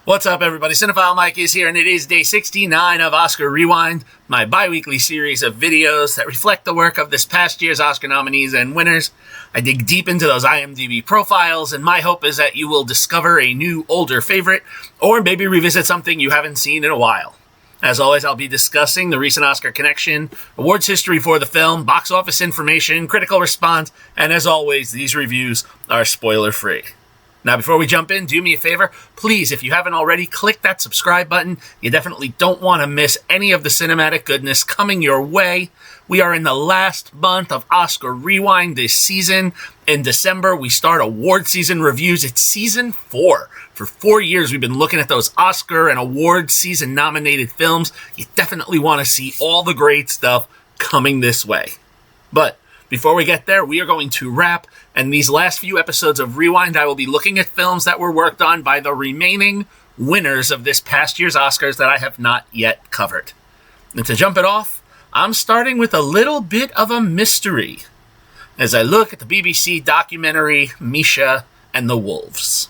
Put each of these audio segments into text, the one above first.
What's up, everybody? Cinephile Mike is here, and it is day 69 of Oscar Rewind, my bi-weekly series of videos that reflect the work of this past year's Oscar nominees and winners. I dig deep into those IMDb profiles, and my hope is that you will discover a new, older favorite, or maybe revisit something you haven't seen in a while. As always, I'll be discussing the recent Oscar connection, awards history for the film, box office information, critical response, and as always, these reviews are spoiler-free. Now, before we jump in, do me a favor. Please, if you haven't already, click that subscribe button. You definitely don't want to miss any of the cinematic goodness coming your way. We are in the last month of Oscar Rewind this season. In December, we start award season reviews. It's season 4. For 4 years, we've been looking at those Oscar and award season nominated films. You definitely want to see all the great stuff coming this way. But before we get there, we are going to wrap, and these last few episodes of Rewind, I will be looking at films that were worked on by the remaining winners of this past year's Oscars that I have not yet covered. And to jump it off, I'm starting with a little bit of a mystery as I look at the BBC documentary Misha and the Wolves.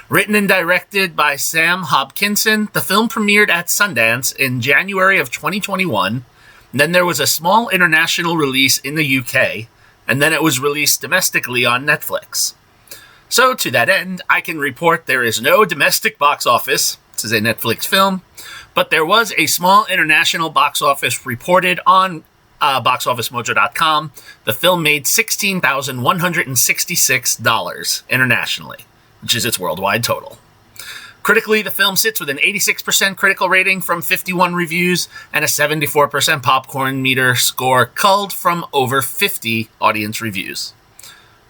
Written and directed by Sam Hobkinson, the film premiered at Sundance in January of 2021. Then there was a small international release in the UK, and then it was released domestically on Netflix. So, to that end, I can report there is no domestic box office. This is a Netflix film, but there was a small international box office reported on boxofficemojo.com. The film made $16,166 internationally, which is its worldwide total. Critically, the film sits with an 86% critical rating from 51 reviews and a 74% popcorn meter score culled from over 50 audience reviews.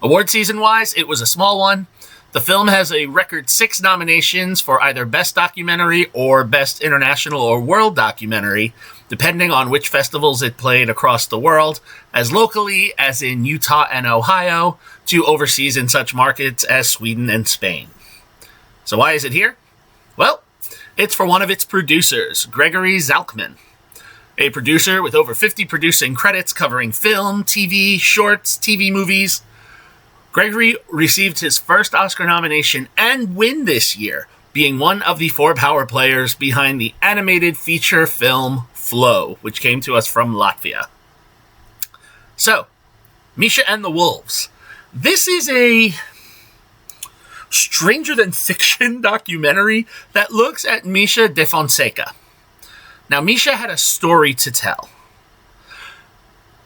Award season-wise, it was a small one. The film has a record 6 nominations for either Best Documentary or Best International or World Documentary, depending on which festivals it played across the world, as locally as in Utah and Ohio, to overseas in such markets as Sweden and Spain. So why is it here? Well, it's for one of its producers, Gregory Zalcman. A producer with over 50 producing credits covering film, TV, shorts, TV movies. Gregory received his first Oscar nomination and win this year, being one of the 4 power players behind the animated feature film Flow, which came to us from Latvia. So, Misha and the Wolves. This is a stranger-than-fiction documentary that looks at Misha Defonseca. Now, Misha had a story to tell.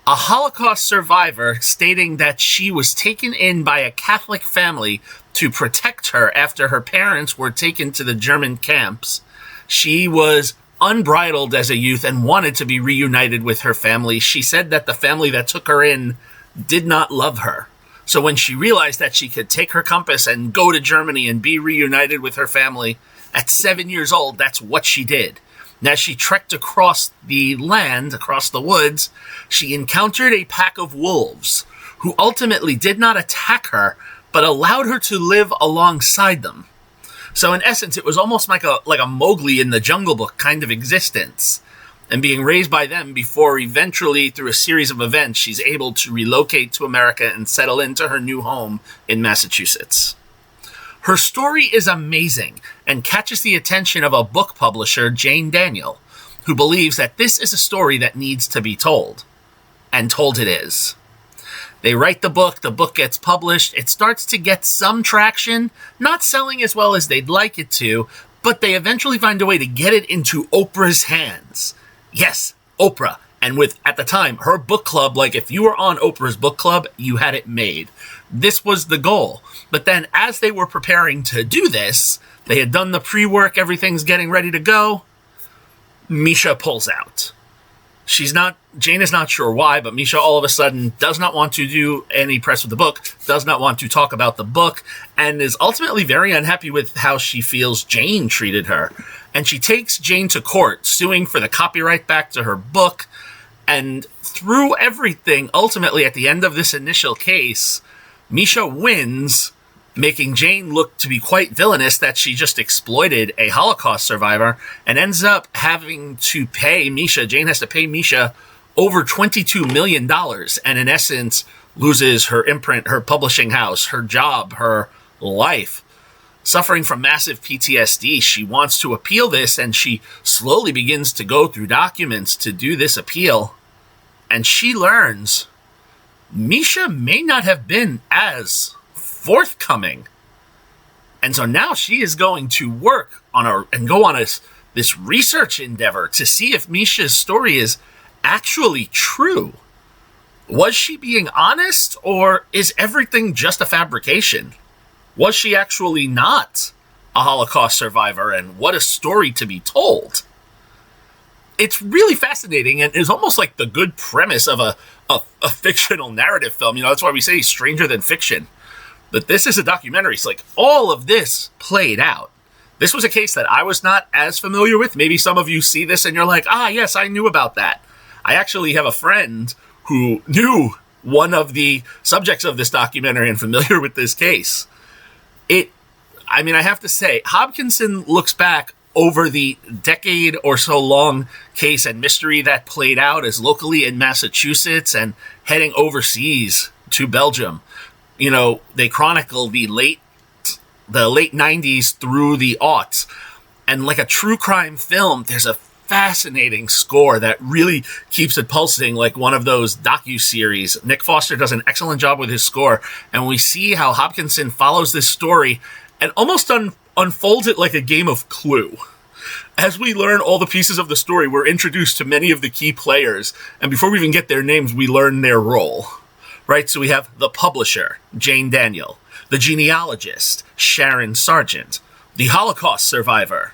A Holocaust survivor stating that she was taken in by a Catholic family to protect her after her parents were taken to the German camps. She was unbridled as a youth and wanted to be reunited with her family. She said that the family that took her in did not love her. So when she realized that she could take her compass and go to Germany and be reunited with her family, at 7 years old, that's what she did. And as she trekked across the land, across the woods, she encountered a pack of wolves who ultimately did not attack her, but allowed her to live alongside them. So in essence, it was almost like a Mowgli in the Jungle Book kind of existence. And being raised by them before eventually, through a series of events, she's able to relocate to America and settle into her new home in Massachusetts. Her story is amazing and catches the attention of a book publisher, Jane Daniel, who believes that this is a story that needs to be told. And told it is. They write the book gets published, it starts to get some traction, not selling as well as they'd like it to, but they eventually find a way to get it into Oprah's hands. Yes, Oprah. And with, at the time, her book club, like if you were on Oprah's book club, you had it made. This was the goal. But then as they were preparing to do this, they had done the pre-work, everything's getting ready to go. Misha pulls out. Jane is not sure why, but Misha all of a sudden does not want to do any press with the book, does not want to talk about the book, and is ultimately very unhappy with how she feels Jane treated her. And she takes Jane to court, suing for the copyright back to her book. And through everything, ultimately at the end of this initial case, Misha wins, making Jane look to be quite villainous that she just exploited a Holocaust survivor, and ends up having to pay Misha, Jane has to pay Misha over $22 million, and in essence loses her imprint, her publishing house, her job, her life. suffering from massive PTSD. She wants to appeal this, and she slowly begins to go through documents to do this appeal. And she learns Misha may not have been as forthcoming. And so now she is going to work on this research endeavor to see if Misha's story is actually true. Was she being honest, or is everything just a fabrication? Was she actually not a Holocaust survivor, and what a story to be told? It's really fascinating, and is almost like the good premise of a fictional narrative film. That's why we say stranger than fiction. But this is a documentary. It's like all of this played out. This was a case that I was not as familiar with. Maybe some of you see this and you're like, yes, I knew about that. I actually have a friend who knew one of the subjects of this documentary and familiar with this case. I have to say, Hobkinson looks back over the decade or so long case and mystery that played out as locally in Massachusetts and heading overseas to Belgium. They chronicle the late 90s through the aughts. And like a true crime film, there's a fascinating score that really keeps it pulsing, like one of those docu-series. Nick Foster does an excellent job with his score, and we see how Hobkinson follows this story and almost unfolds it like a game of Clue. As we learn all the pieces of the story, we're introduced to many of the key players, and before we even get their names, we learn their role. Right? So we have the publisher, Jane Daniel, the genealogist, Sharon Sargent, the Holocaust survivor,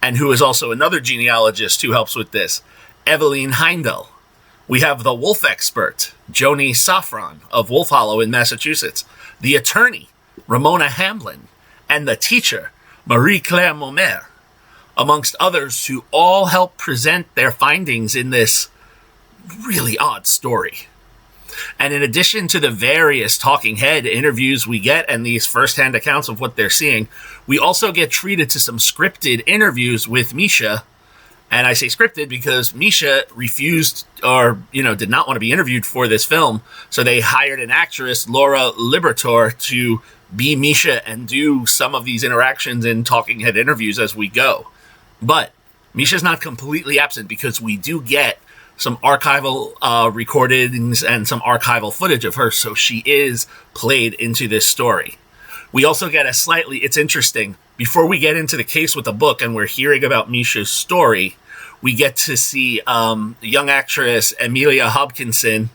and who is also another genealogist who helps with this, Eveline Heindel. We have the wolf expert, Joni Safran of Wolf Hollow in Massachusetts, the attorney, Ramona Hamlin, and the teacher, Marie-Claire Momer, amongst others who all help present their findings in this really odd story. And in addition to the various talking head interviews we get and these firsthand accounts of what they're seeing, we also get treated to some scripted interviews with Misha. And I say scripted because Misha refused or, did not want to be interviewed for this film. So they hired an actress, Laura Libertor, to be Misha and do some of these interactions and talking head interviews as we go. But Misha's not completely absent because we do get some archival recordings and some archival footage of her, so she is played into this story. We also get it's interesting, before we get into the case with the book and we're hearing about Misha's story, we get to see the young actress Emilia Hobkinson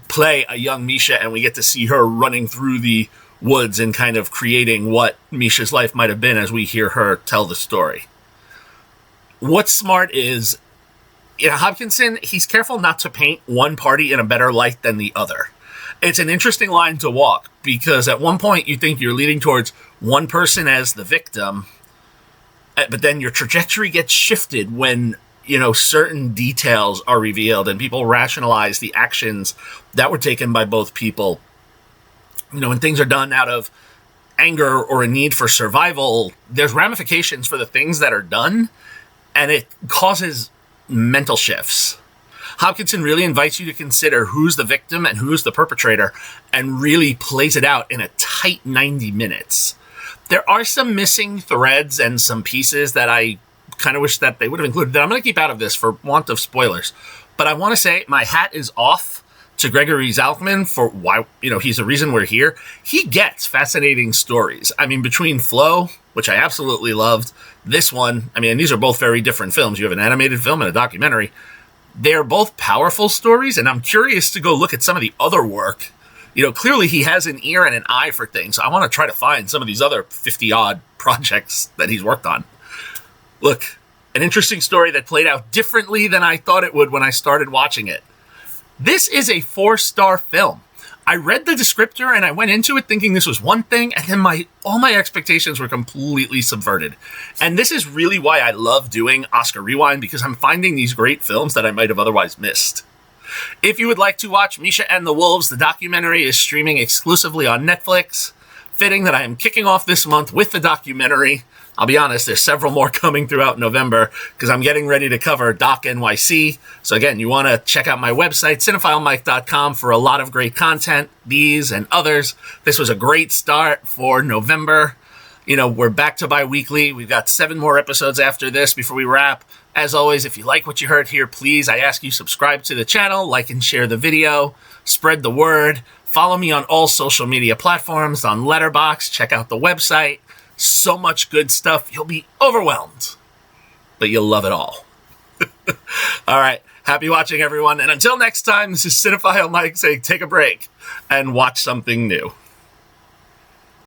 play a young Misha, and we get to see her running through the woods and kind of creating what Misha's life might have been as we hear her tell the story. What's smart is, Hobkinson, he's careful not to paint one party in a better light than the other. It's an interesting line to walk, because at one point you think you're leading towards one person as the victim, but then your trajectory gets shifted when, certain details are revealed and people rationalize the actions that were taken by both people. When things are done out of anger or a need for survival, there's ramifications for the things that are done, and it causes mental shifts. Hobkinson really invites you to consider who's the victim and who's the perpetrator, and really plays it out in a tight 90 minutes. There are some missing threads and some pieces that I kind of wish that they would have included that I'm going to keep out of this for want of spoilers. But I want to say my hat is off to Gregory Zalcman for why, he's the reason we're here. He gets fascinating stories. Between Flow, which I absolutely loved, this one, these are both very different films. You have an animated film and a documentary. They're both powerful stories, and I'm curious to go look at some of the other work. Clearly he has an ear and an eye for things. So I want to try to find some of these other 50-odd projects that he's worked on. Look, an interesting story that played out differently than I thought it would when I started watching it. This is a 4-star film. I read the descriptor and I went into it thinking this was one thing, and then all my expectations were completely subverted. And this is really why I love doing Oscar Rewind, because I'm finding these great films that I might have otherwise missed. If you would like to watch Misha and the Wolves, the documentary is streaming exclusively on Netflix. fitting that I am kicking off this month with the documentary. I'll be honest, there's several more coming throughout November because I'm getting ready to cover Doc NYC. So again, you want to check out my website, cinephilemike.com, for a lot of great content, these and others. This was a great start for November. You know, we're back to bi-weekly. We've got 7 more episodes after this before we wrap. As always, if you like what you heard here, please, I ask you subscribe to the channel, like and share the video, spread the word. Follow me on all social media platforms, on Letterboxd. Check out the website. So much good stuff. You'll be overwhelmed, but you'll love it all. All right. Happy watching, everyone. And until next time, this is Cinephile Mike saying take a break and watch something new.